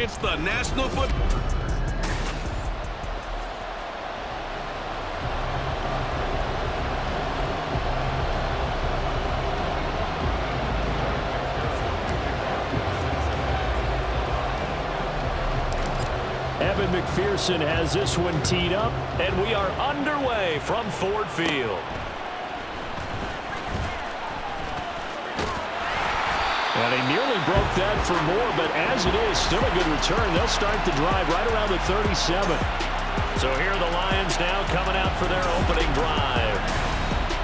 It's the National Football. Evan McPherson has this one teed up, and we are underway from Ford Field. And he nearly broke that for more, but as it is, still a good return. They'll start the drive right around the 37. So here are the Lions now coming out for their opening drive.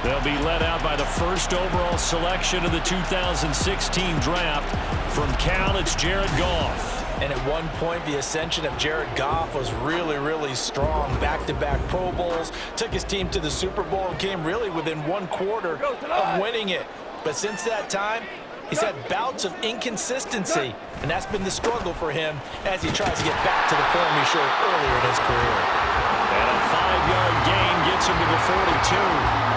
They'll be led out by the first overall selection of the 2016 draft. From Cal, it's Jared Goff. And at one point, the ascension of Jared Goff was really, really strong. Back-to-back Pro Bowls, took his team to the Super Bowl, and came really within one quarter of winning it. But since that time, he's had bouts of inconsistency, and that's been the struggle for him as he tries to get back to the form he showed earlier in his career. And a 5-yard gain gets him to the 42.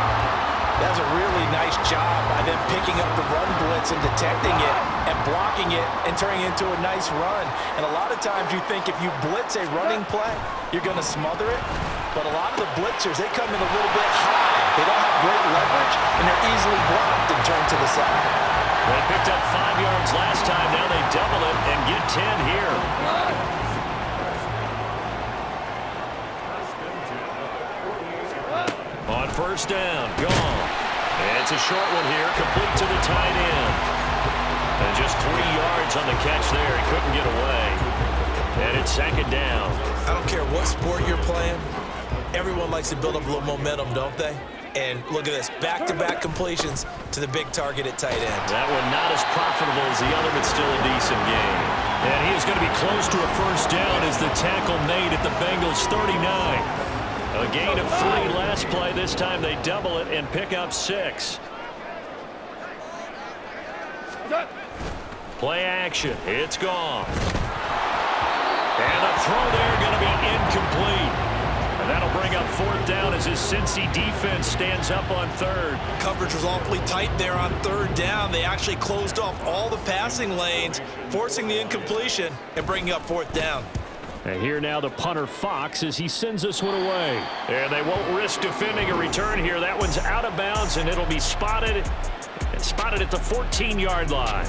That's a really nice job by them picking up the run blitz and detecting it and blocking it and turning it into a nice run. And a lot of times you think if you blitz a running play, you're going to smother it. But a lot of the blitzers, they come in a little bit high. They don't have great leverage, and they're easily blocked and turned to the side. They picked up 5 yards last time. Now they double it and get 10 here. On first down, gone. It's a short one here, complete to the tight end. And just 3 yards on the catch there. He couldn't get away. And it's second down. I don't care what sport you're playing. Everyone likes to build up a little momentum, don't they? And look at this, back-to-back completions to the big target at tight end. That one not as profitable as the other, but still a decent game. And he is going to be close to a first down as the tackle made at the Bengals 39. A gain of 3 last play. This time they double it and pick up 6. Play action. It's gone. And the throw there going to be incomplete. And that'll bring up 4th down as his Cincy defense stands up on 3rd. Coverage was awfully tight there on 3rd down. They actually closed off all the passing lanes, forcing the incompletion and bringing up 4th down. And here now the punter Fox as he sends this one away. And they won't risk defending a return here. That one's out of bounds, and it'll be spotted at the 14-yard line.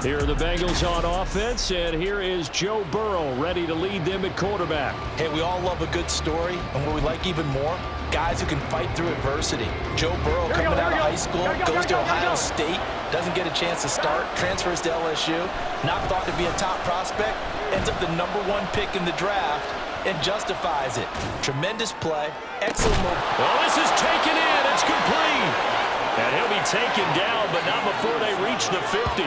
Here are the Bengals on offense, and here is Joe Burrow ready to lead them at quarterback. Hey, we all love a good story, and what we like even more, guys who can fight through adversity. Joe Burrow coming out of high school, goes to Ohio State, doesn't get a chance to start, transfers to LSU, not thought to be a top prospect, ends up the #1 pick in the draft, and justifies it. Tremendous play, excellent move. Well, this is taken in. It's complete. And he'll be taken down, but not before they reach the 50.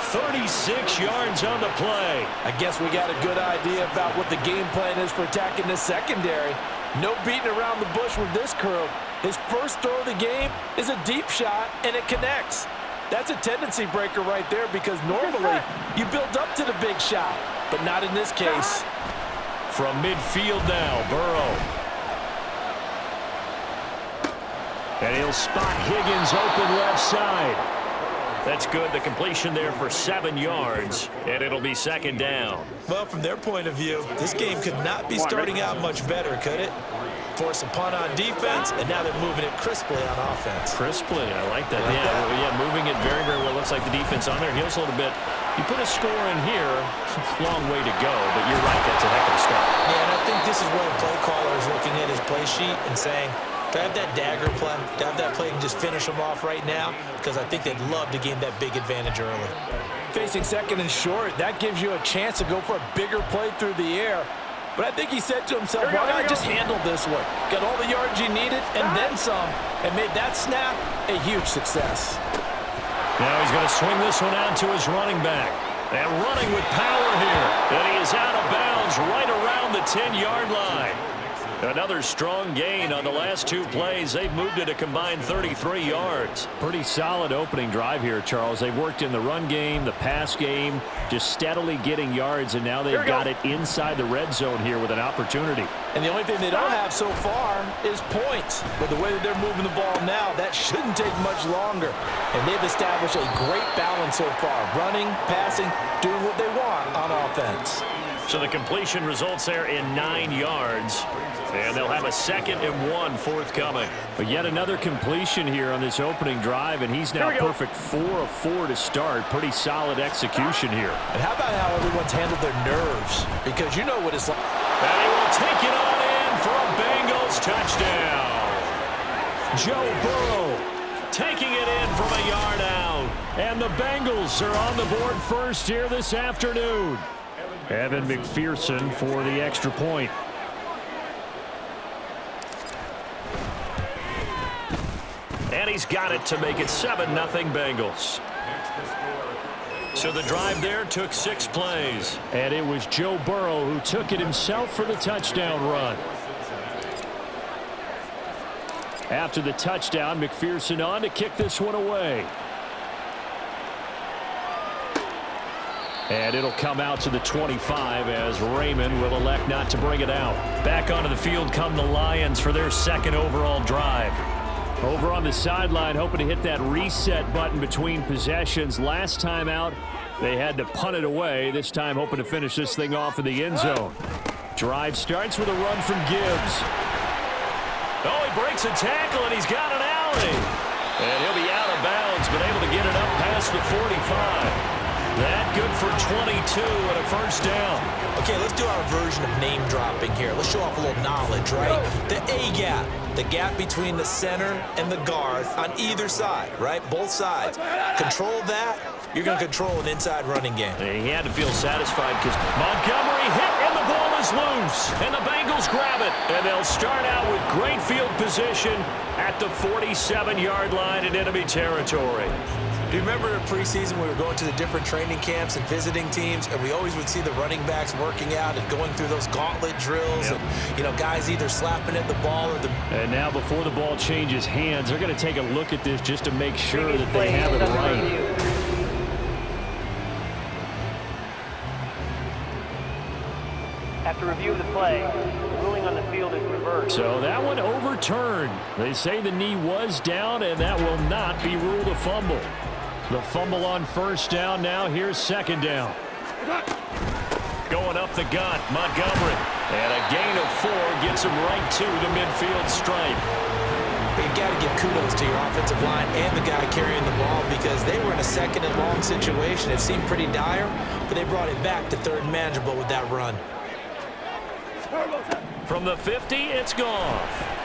36 yards on the play. I guess we got a good idea about what the game plan is for attacking this secondary. No beating around the bush with this crew. His first throw of the game is a deep shot, and it connects. That's a tendency breaker right there because normally you build up to the big shot, but not in this case. From midfield now, Burrow. And he'll spot Higgins open left side. That's good. The completion there for 7 yards, and it'll be second down. Well, from their point of view, this game could not be starting out much better, could it? Force a punt on defense, and now they're moving it crisply on offense. Crisply, I like that. Yeah, moving it very, very well. Looks like the defense on their heels a little bit. You put a score in here, long way to go, but you're right, that's a heck of a start. Yeah, and I think this is where the play caller is looking at his play sheet and saying, do I have that dagger play? Do I have that play and just finish them off right now? Because I think they'd love to gain that big advantage early. Facing second and short, that gives you a chance to go for a bigger play through the air. But I think he said to himself, why not just handle this one? Got all the yards you needed and then some, and made that snap a huge success. Now he's going to swing this one out to his running back. And running with power here. And he is out of bounds right around the 10-yard line. Another strong gain on the last 2 plays. They've moved it a combined 33 yards. Pretty solid opening drive here, Charles. They've worked in the run game, the pass game, just steadily getting yards, and now they've got it inside the red zone here with an opportunity. And the only thing they don't have so far is points. But the way that they're moving the ball now, that shouldn't take much longer. And they've established a great balance so far. Running, passing, doing what they want on offense. So the completion results there in 9 yards. And they'll have a 2nd and 1 forthcoming. But yet another completion here on this opening drive, and he's now perfect 4 of 4 to start. Pretty solid execution here. And how about how everyone's handled their nerves? Because you know what it's like. And he will take it on in for a Bengals touchdown. Joe Burrow taking it in from a yard out. And the Bengals are on the board first here this afternoon. Evan McPherson for the extra point. And he's got it to make it 7-0 Bengals. So the drive there took 6 plays. And it was Joe Burrow who took it himself for the touchdown run. After the touchdown, McPherson on to kick this one away. And it'll come out to the 25 as Raymond will elect not to bring it out. Back onto the field come the Lions for their 2nd overall drive. Over on the sideline, hoping to hit that reset button between possessions. Last time out, they had to punt it away. This time, hoping to finish this thing off in the end zone. Drive starts with a run from Gibbs. Oh, he breaks a tackle, and he's got an alley. And he'll be out of bounds, but able to get it up past the 45. That good for 22 and a first down. Okay, let's do our version of name dropping here. Let's show off a little knowledge, right? The A-gap, the gap between the center and the guard on either side, right? Both sides. Control that, you're going to control an inside running game. And he had to feel satisfied because Montgomery hit and the ball is loose. And the Bengals grab it. And they'll start out with great field position at the 47-yard line in enemy territory. Do you remember in preseason we were going to the different training camps and visiting teams, and we always would see the running backs working out and going through those gauntlet drills, and, you know, guys either slapping at the ball or the... And now before the ball changes hands, they're going to take a look at this just to make sure that they have it right. After review of the play, the ruling on the field is reversed. So that one overturned. They say the knee was down, and that will not be ruled a fumble. The fumble on first down now. Here's 2nd down. Going up the gut, Montgomery. And a gain of 4 gets him right to the midfield stripe. You got to give kudos to your offensive line and the guy carrying the ball because they were in a 2nd and long situation. It seemed pretty dire, but they brought it back to 3rd and manageable with that run. From the 50, it's Goff.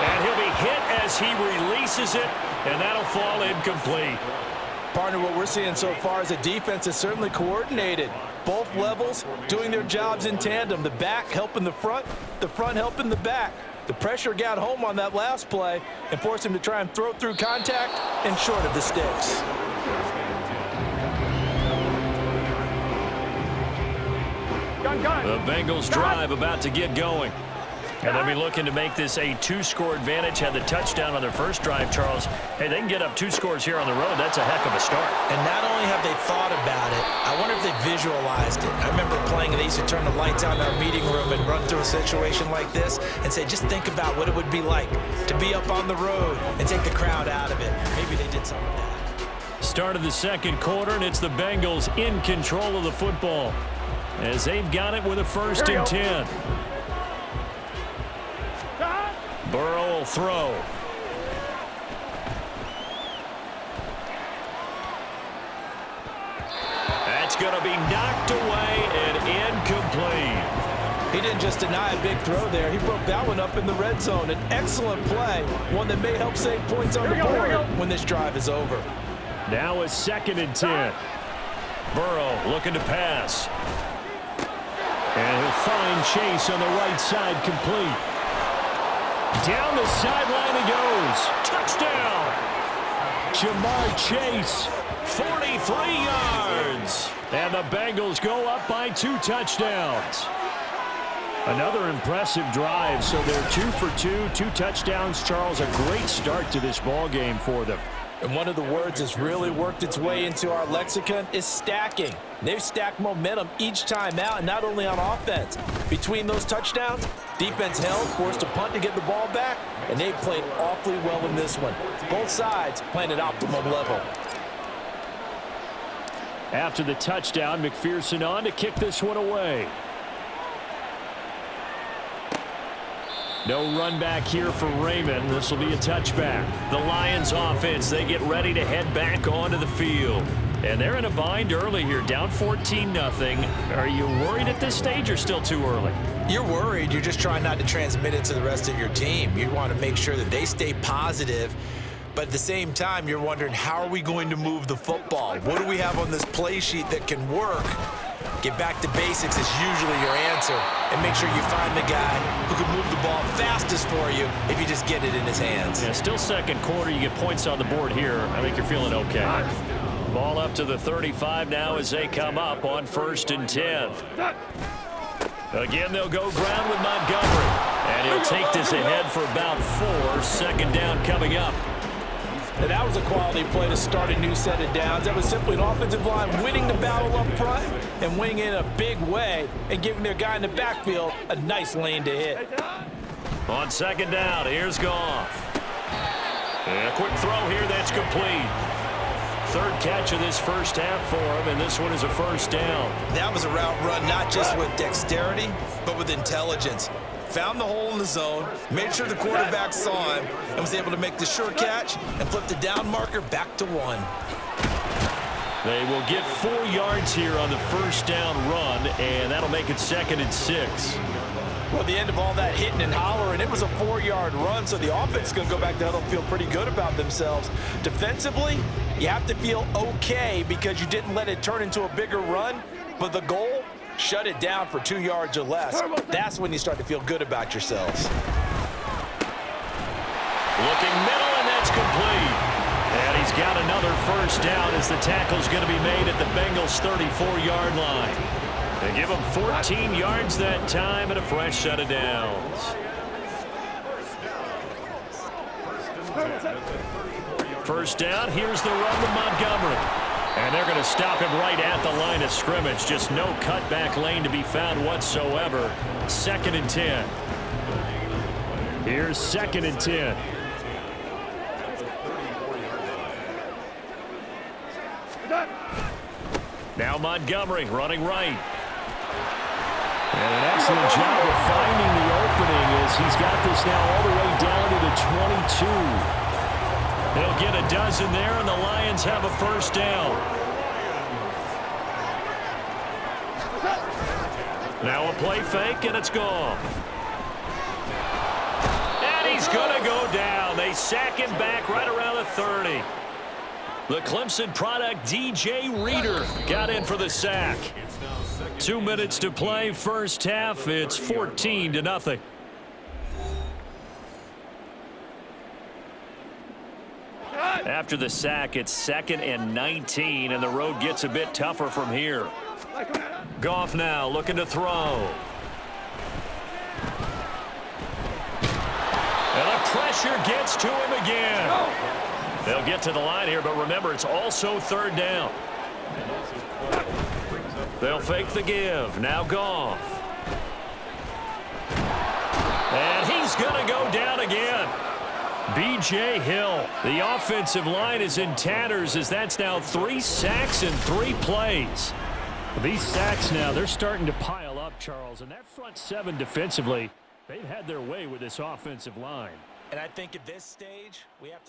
And he'll be hit as he releases it, and that'll fall incomplete. Partner, what we're seeing so far is the defense is certainly coordinated. Both levels doing their jobs in tandem. The back helping the front helping the back. The pressure got home on that last play and forced him to try and throw through contact and short of the sticks. The Bengals drive about to get going. And they'll be looking to make this a 2-score advantage. Had the touchdown on their first drive, Charles. Hey, they can get up 2 scores here on the road. That's a heck of a start. And not only have they thought about it, I wonder if they visualized it. I remember playing, and they used to turn the lights out in our meeting room and run through a situation like this and say, just think about what it would be like to be up on the road and take the crowd out of it. Maybe they did some of that. Start of the 2nd quarter, and it's the Bengals in control of the football as they've got it with a 1st and 10. Burrow will throw. That's going to be knocked away and incomplete. He didn't just deny a big throw there. He broke that one up in the red zone. An excellent play, one that may help save points on the board when this drive is over. Now a 2nd and 10. Burrow looking to pass. And he'll find Chase on the right side, complete. Down the sideline he goes. Touchdown! Jamar Chase. 43 yards. And the Bengals go up by 2 touchdowns. Another impressive drive, so they're 2 for 2, 2 touchdowns. Charles, a great start to this ball game for them. And one of the words that's really worked its way into our lexicon is stacking. They've stacked momentum each time out, and not only on offense. Between those touchdowns, defense held, forced a punt to get the ball back, and they've played awfully well in this one. Both sides playing at optimum level. After the touchdown, McPherson on to kick this one away. No run back here for Raymond. This will be a touchback. The Lions offense, they get ready to head back onto the field. And they're in a bind early here, down 14-0. Are you worried at this stage or still too early? You're worried. You're just trying not to transmit it to the rest of your team. You want to make sure that they stay positive. But at the same time, you're wondering, how are we going to move the football? What do we have on this play sheet that can work? Get back to basics is usually your answer. And make sure you find the guy who can move the ball fastest for you if you just get it in his hands. Yeah, still second quarter. You get points on the board here. I think you're feeling okay. Ball up to the 35 now as they come up on 1st and 10. Again, they'll go ground with Montgomery. And he'll take this ahead for about 4. Second down coming up. And that was a quality play to start a new set of downs. That was simply an offensive line winning the battle up front and winning in a big way and giving their guy in the backfield a nice lane to hit. On 2nd down, here's Goff. And a quick throw here that's complete. 3rd catch of this first half for him, and this one is a 1st down. That was a route run not just with dexterity, but with intelligence. Found the hole in the zone, made sure the quarterback saw him, and was able to make the sure catch and flip the down marker back to 1. They will get 4 yards here on the 1st down run, and that'll make it 2nd and 6. Well, the end of all that hitting and hollering, it was a 4-yard run, so the offense is going to go back to huddle and feel pretty good about themselves. Defensively, you have to feel okay because you didn't let it turn into a bigger run, but the goal, shut it down for 2 yards or less. That's when you start to feel good about yourselves. Looking middle, and that's complete. And he's got another 1st down as the tackle's going to be made at the Bengals' 34-yard line. They give him 14 yards that time and a fresh set of downs. First down, here's the run to Montgomery. And they're going to stop him right at the line of scrimmage. Just no cutback lane to be found whatsoever. 2nd and 10. Here's 2nd and 10. Now Montgomery running right. And an excellent job of finding the opening as he's got this now all the way down to the 22. They'll get a dozen there, and the Lions have a 1st down. Now a play fake, and it's gone. And he's going to go down. They sack him back right around the 30. The Clemson product, DJ Reader, got in for the sack. 2 minutes to play, first half. It's 14-0. After the sack, it's 2nd and 19, and the road gets a bit tougher from here. Goff now looking to throw. And the pressure gets to him again. They'll get to the line here, but remember, it's also 3rd down. They'll fake the give. Now Goff. And he's going to go down again. B.J. Hill. The offensive line is in tatters as that's now 3 sacks in 3 plays. These sacks now, they're starting to pile up, Charles. And that front 7 defensively, they've had their way with this offensive line. And I think at this stage, we have to